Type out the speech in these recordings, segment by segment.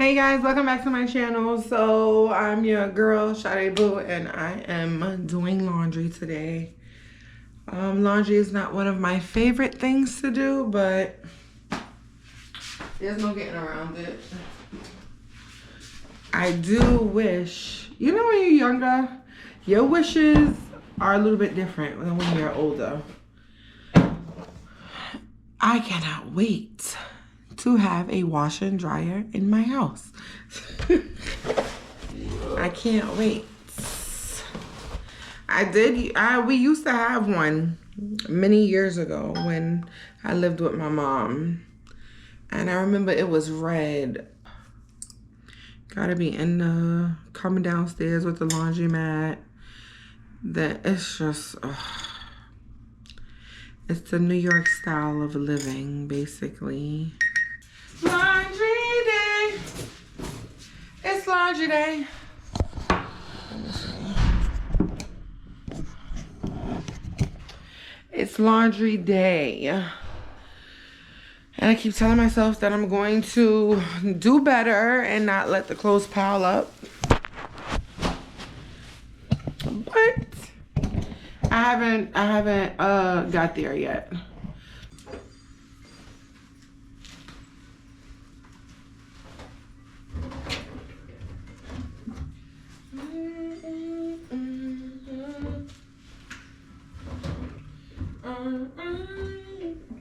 Hey guys, welcome back to my channel. So I'm your girl Sade Boo and I am doing laundry today. Laundry is not one of my favorite things to do, but there's no getting around it. I do wish, you know, when you're younger, your wishes are a little bit different than when you're older. I cannot wait to have a washer and dryer in my house. I can't wait. We used to have one many years ago when I lived with my mom. And I remember it was red. Gotta be coming downstairs with the laundromat. It's just, it's the New York style of living, basically. Laundry day. It's laundry day. It's laundry day. And I keep telling myself that I'm going to do better and not let the clothes pile up. But I haven't got there yet.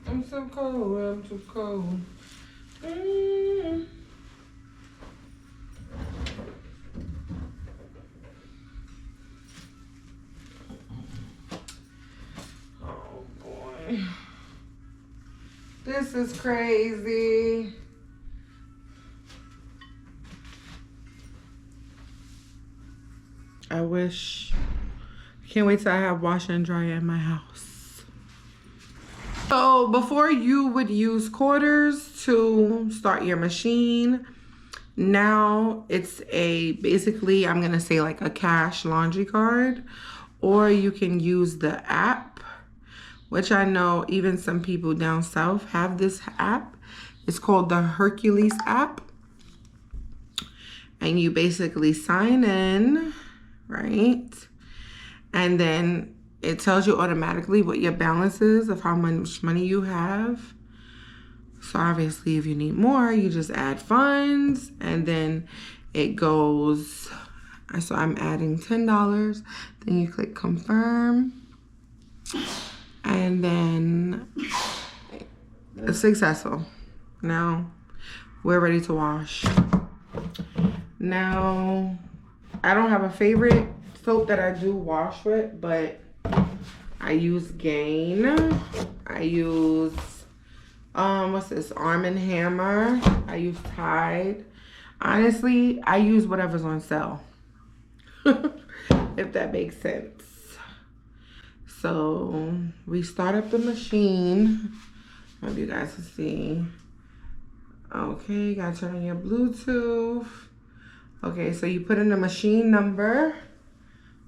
I'm so cold, I'm too cold. Oh boy. This is crazy. I can't wait till I have washer and dryer in my house. So before you would use quarters to start your machine, now it's basically I'm gonna say like a cash laundry card, or you can use the app, which I know even some people down south have this app. It's called the Hercules app. And you basically sign in, right? And then it tells you automatically what your balance is of how much money you have. So obviously if you need more, you just add funds and then it goes. So I'm adding $10. Then you click confirm. And then it's successful. Now we're ready to wash. Now, I don't have a favorite soap that I do wash with, but I use Gain. I use, what's this, Arm & Hammer. I use Tide. Honestly, I use whatever's on sale, if that makes sense. So, we start up the machine. Hope you guys can see. Okay, you gotta turn on your Bluetooth. Okay, so you put in the machine number,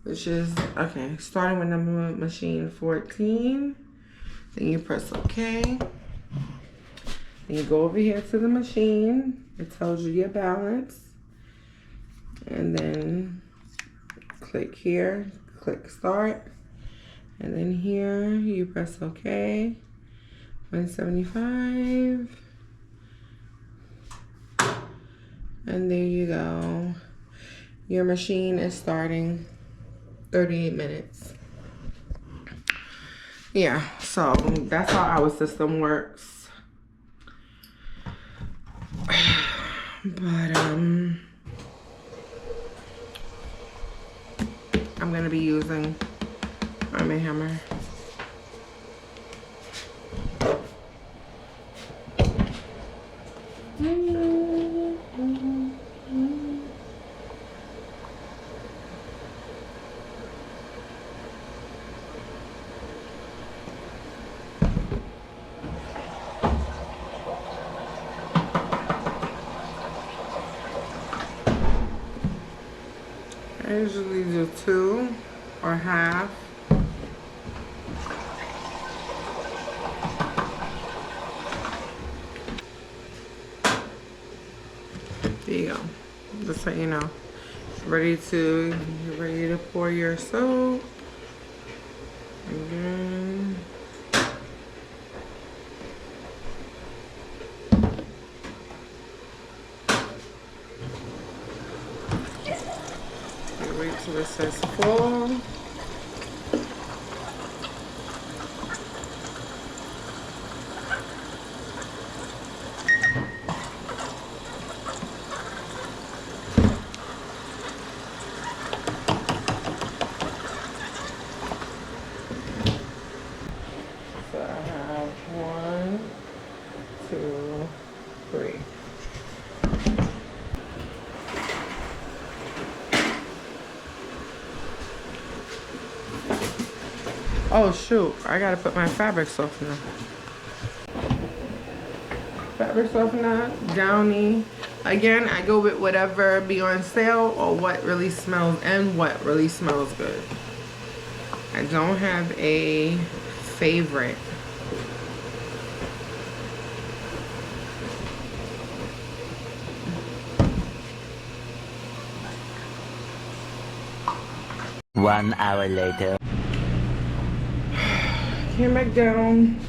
which is, okay, starting with number machine 14. Then you press OK. Then you go over here to the machine. It tells you your balance. And then click here, click start. And then here you press OK. 175. And there you go. Your machine is starting 38 minutes. Yeah, so that's how our system works. But I'm gonna be using Arm & Hammer. I usually do 2 or half. Here you go. Just so you know. Ready to pour your soap. Again. Wait till it says full. So I have 1, 2, 3. Oh shoot, I gotta put my fabric softener. Fabric softener, Downy. Again, I go with whatever be on sale or what really smells and what really smells good. I don't have a favorite. One hour later. Came back down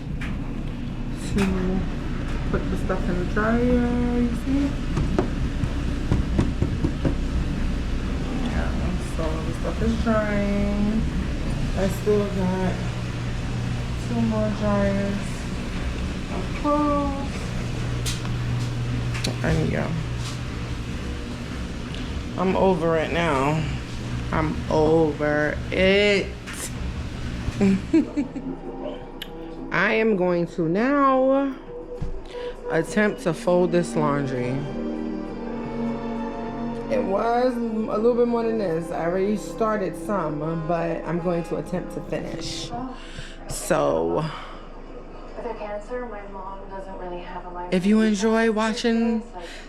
to put the stuff in the dryer, you see? Yeah, so the stuff is drying. I still got 2 more dryers of clothes. And yeah, I'm over it now. I'm over it. I am going to now attempt to fold this laundry. It was a little bit more than this. I already started some, but I'm going to attempt to finish. So, if you enjoy watching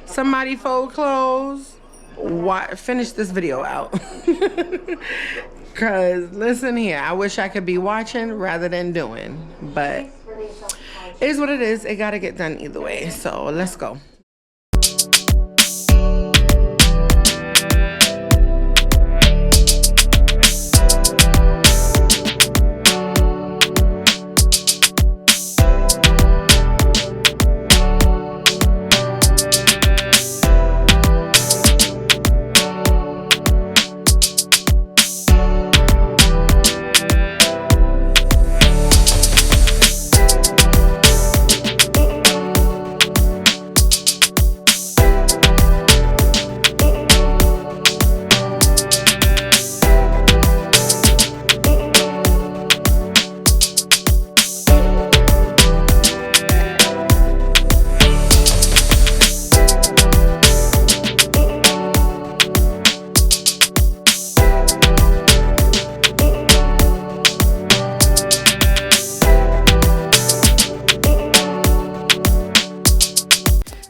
somebody fold clothes, finish this video out. Cause listen here, I wish I could be watching rather than doing, but it is what it is. It gotta get done either way. So let's go.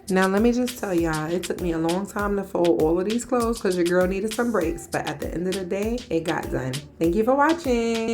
Now, let me just tell y'all, it took me a long time to fold all of these clothes because your girl needed some breaks. But at the end of the day, it got done. Thank you for watching.